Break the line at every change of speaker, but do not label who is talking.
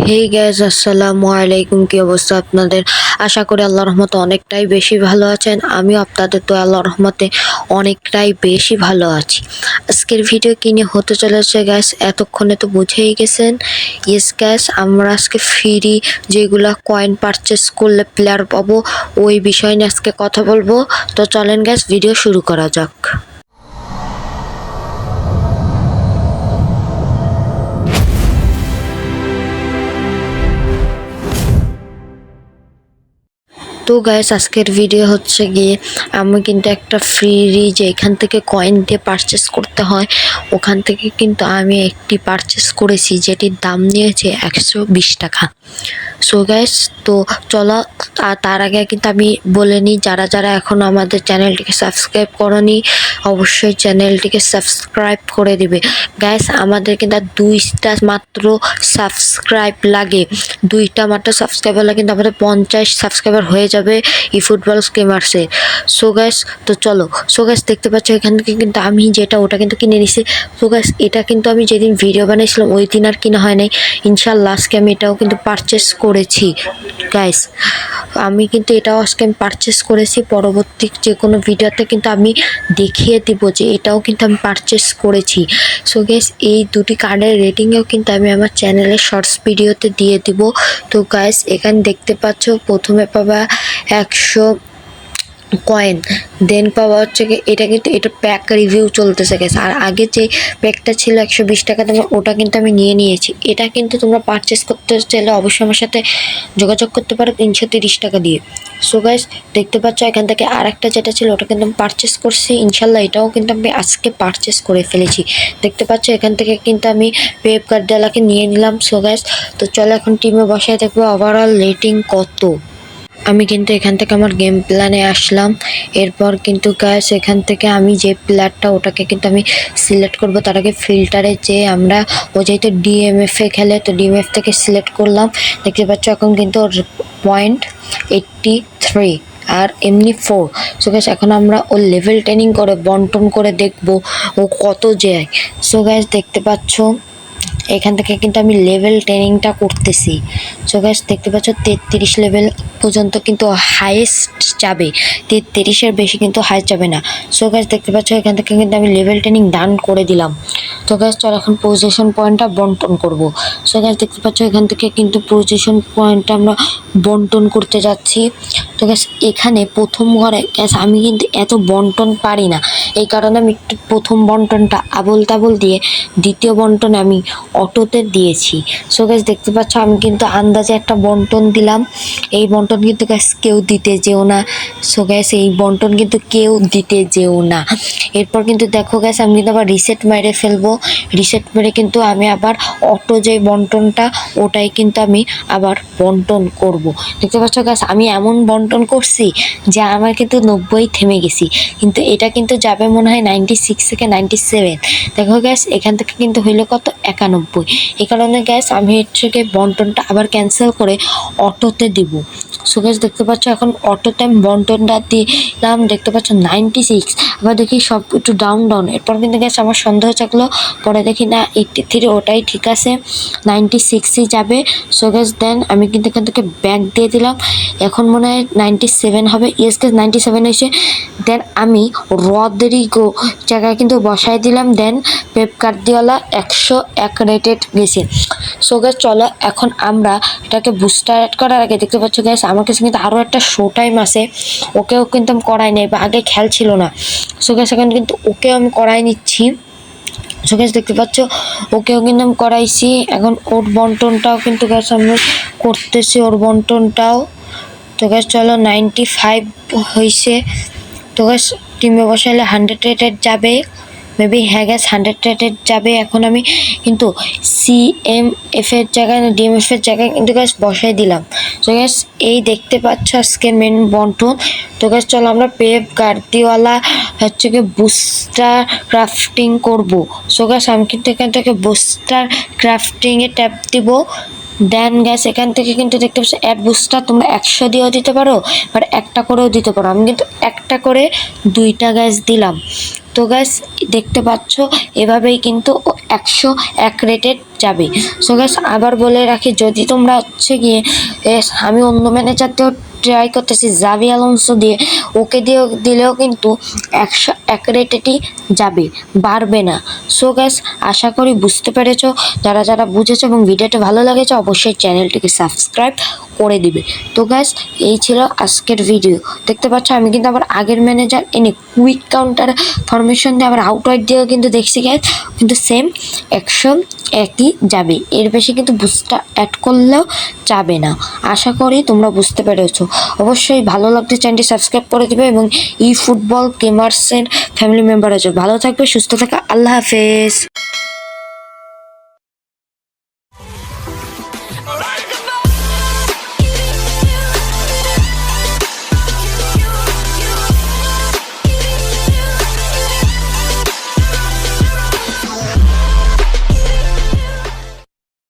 Hey guys, আসসালামু আলাইকুম। কি অবস্থা আপনাদের? আশা করি আল্লাহর রহমতে অনেকটাই বেশি ভালো আছেন। আমিও আপনাদের তো আল্লাহর রহমতে অনেকটাই বেশি ভালো আছি। আজকের ভিডিও কি নিয়ে হতে চলেছে গাইস, এতক্ষণে তো বুঝেই গেছেন। ইয়েস গাইস, আমরা আজকে ফ্রি যেগুলা কয়েন পারচেস করলে প্লেয়ার পাবো ওই বিষয় নিয়ে আজকে কথা বলবো। তো চলেন গাইস, ভিডিও শুরু করা যাক। তো গাইস, আজকের ভিডিও হচ্ছে গিয়ে আমি কিন্তু একটা ফ্রি যে এখান থেকে কয়েন দিয়ে পারচেস করতে হয়, ওখান থেকে কিন্তু আমি একটি পারচেস করেছি যেটির দাম নিয়েছে 120 টাকা। সো গাইস, তো চলো তার আগে কিন্তু আমি বলে নিই, যারা যারা এখন আমাদের চ্যানেলটিকে সাবস্ক্রাইব করনি অবশ্যই চ্যানেলটিকে সাবস্ক্রাইব করে দিবে। গাইস, আমাদের কিন্তু 2টা মাত্র সাবস্ক্রাইব লাগে, 2টা মাত্র সাবস্ক্রাইবার লাগে, কিন্তু আমাদের 50 সাবস্ক্রাইবার হয়ে যাবে এই ফুটবল স্কিমার্সে। সো গাইস, তো চলো। সো গাইস, দেখতে পাচ্ছ এখান থেকে কিন্তু আমি যেটা ওটা কিন্তু কিনে নিছি। সো গাইস, এটা কিন্তু আমি যেদিন ভিডিও বানিয়েছিলাম ওই দিন আর কিনা হয় নাই। ইনশাল্লাহ আজকে আমি এটাও কিন্তু পারচেস করেছি গাইস। আমি কিন্তু এটাও আজকে আমি পারচেস করেছি। পরবর্তী যে কোনো ভিডিওতে কিন্তু আমি দেখিয়ে দিব যে এটাও কিন্তু আমি পারচেস করেছি। সো গাইস, এই দুটি কার্ডের রেটিংও কিন্তু আমি আমার চ্যানেলে শর্টস ভিডিওতে দিয়ে দিব। তো গাইস, এখানে দেখতে পাচ্ছ প্রথমে পাবা 100 কয়েন, দেন পাওয়া হচ্ছে কি এটা কিন্তু এটা প্যাক রিভিউ চলতেছে গেছে। আর আগে যে প্যাকটা ছিল 120 টাকা দামে, ওটা কিন্তু আমি নিয়ে নিয়েছি। এটা কিন্তু তোমরা পারচেস করতে চাইলে অবশ্যই আমার সাথে যোগাযোগ করতে পারো 330 টাকা দিয়ে। সো গাইস, দেখতে পাচ্ছ এখান থেকে আর একটা যেটা ছিল ওটা কিন্তু আমি পারচেস করছি। ইনশাল্লাহ এটাও কিন্তু আমি আজকে পারচেস করে ফেলেছি। দেখতে পাচ্ছ এখান থেকে কিন্তু আমি পেপ গার্দিওলাকে নিয়ে নিলাম। সো গাইস, তো চলো এখন টিমে বসায় দেখবো ওভারঅল রেটিং কত। আমি কিন্তু এখান থেকে আমার গেম প্ল্যানে আসলাম। এরপর কিন্তু গাইস এখান থেকে আমি যে প্লেয়ারটা ওটাকে কিন্তু আমি সিলেক্ট করব, তার আগে ফিল্টারে যে আমরা ও যেহেতু ডিএমএফে খেলে, তো ডিএমএফ থেকে সিলেক্ট করলাম। দেখতে পাচ্ছ এখন কিন্তু ওর পয়েন্ট 83 আর এমনি 4। সো গাইস, এখন আমরা ওর লেভেল ট্রেনিং করে বন্টন করে দেখব ও কত যায়। সো গাইস, দেখতে পাচ্ছ এখান থেকে কিন্তু আমি লেভেল ট্রেনিংটা করতেছি। সো গাইস, দেখতে পাচ্ছ 33 লেভেল পর্যন্ত কিন্তু হাইয়েস্ট যাবে, 33-এর বেশি কিন্তু হাই যাবে না। সো গাইস, দেখতে পাচ্ছ এখান থেকে কিন্তু আমি লেভেল ট্রেনিং ডান করে দিলাম। তো গাইস, চল এখন পজিশন পয়েন্টটা বন্টন করব। সো গাইস, দেখতে পাচ্ছ এখান থেকে কিন্তু পজিশন পয়েন্টটা আমরা বন্টন করতে যাচ্ছি। তো গাইস, এখানে প্রথম ঘরে গ্যাস আমি কিন্তু এত বন্টন পারি না, এই কারণে আমি একটু প্রথম বন্টনটা আবল তাবল দিয়ে দ্বিতীয় বন্টনে আমি অটোতে দিয়েছি। সো গাইস, দেখতে পাচ্ছ আমি কিন্তু আন্দাজে একটা বন্টন দিলাম। এই বন্টন কিন্তু গাইস কেউ দিতে যেও না। সো গাইস, এই বন্টন কিন্তু কেউ দিতে যেও না। এরপর কিন্তু দেখো গাইস, আমি কিন্তু আবার রিসেট মেরে ফেলবো। রিসেট মেরে কিন্তু আমি আবার অটো যে বন্টনটা ওটাই কিন্তু আমি আবার বন্টন করব। দেখতে পাচ্ছ গাইস, আমি এমন বন্টন করছি যে আমার কিন্তু 90 থেমে গেছি, কিন্তু এটা কিন্তু যাবে মনে হয় 96 থেকে 97। দেখো গ্যাস, এখান থেকে কিন্তু হইলো কত 91। এই কারণে গ্যাস আমি হচ্ছে বন্টনটা আবার ক্যান্সেল করে অটোতে দিব। সো গ্যাস, দেখতে পাচ্ছ এখন অটোতে আমি বন্টনটা দিলাম। দেখতে পাচ্ছ 96। আবার দেখি সব একটু ডাউন। এরপর কিন্তু গ্যাস আমার সন্দেহ থাকলো, পরে দেখি না 83 ওটাই ঠিক আছে, 96ই যাবে। সো গ্যাস, দেন আমি কিন্তু এখান থেকে ব্যাক দিয়ে দিলাম। এখন মনে হয় 97 হবে। ইয়েস গ্যাস, 97 হয়েছে। দেন আমি রদ্রিগো জায়গায় কিন্তু বসাই দিলাম। দেন পেপ গার্দিওলা 101 রেটেড গেছে। সো গ্যাস, চলো এখন আমরা এটাকে বুস্টার অ্যাড করার আগে দেখতে পাচ্ছ গ্যাস আমার কাছে কিন্তু আরও একটা শো টাইম আছে, ওকেও কিন্তু আমি করাই নাই, বা আগে খেয়াল ছিল না। সো গ্যাস, এখন কিন্তু ওকেও আমি করাই নিচ্ছি। সো গ্যাস, দেখতে পাচ্ছ ওকেও কিন্তু আমি করাইছি। এখন ওর বন্টনটাও কিন্তু গ্যাস আমি করতেছি, ওর বন্টনটাও। তো গ্যাস চলো 95 হয়েছে। তো গ্যাস, টিমে বসাইলে 100 রেটেড যাবে মেবি। হ্যাঁ গ্যাস, 100 রেটেড যাবে। এখন আমি কিন্তু সিএমএফের জায়গায় ডিএমএফের জায়গায় কিন্তু গ্যাস বসাই দিলাম। তো গ্যাস, এই দেখতে পাচ্ছ আজকে মেন বন্টন। তো গ্যাস, চলো আমরা পেপ গার্দিওলা হচ্ছে কি বুস্টার ক্রাফটিং করব। সো গ্যাস, আমি কিন্তু এখান থেকে বুস্টার ক্রাফটিংয়ে ট্যাপ দিব। দেন গ্যাস, এখান থেকে কিন্তু দেখতে পাচ্ছ অ্যাড বুস্টার তোমরা 100 দিয়েও দিতে পারো, আর একটা করেও দিতে পারো। আমি কিন্তু একটা করে 2টা গ্যাস দিলাম। তো গ্যাস, দেখতে পাচ্ছ এভাবেই কিন্তু 101 রেটেড যাবে। সো গাইস আবার বলে রাখি, যদি তোমরা হচ্ছে গিয়ে আমি অন্য ম্যানেজারতেও ট্রাই করতেছি জাভি আলোনসো দিয়ে, ওকে দিয়ে দিলেও কিন্তু 101 রেটেডই যাবে, বাড়বে না। সো গাইস আশা করি বুঝতে পেরেছো, যারা যারা বুঝেছো এবং ভিডিওটা ভালো লেগেছে অবশ্যই চ্যানেলটিকে সাবস্ক্রাইব করে দিবে। তো গাইস এই ছিল আজকের ভিডিও। দেখতে পাচ্ছ আমি কিন্তু আবার আগের ম্যানেজার এনে কুইক কাউন্টার ফরমেশন দিয়ে আবার আউট ওয়াইড দিয়েও কিন্তু দেখছি গাইস, কিন্তু সেম 101ই যাবে, এর বেশি কিন্তু বুস্টটা অ্যাড করলেও যাবে না। আশা করি তোমরা বুঝতে পেরেছো। অবশ্যই ভালো লাগলে চ্যানেলটি সাবস্ক্রাইব করে দিবে এবং ই ফুটবল গেমার্সের ফ্যামিলি মেম্বার আছে। ভালো থাকবে, সুস্থ থাকা, আল্লাহ হাফেজ।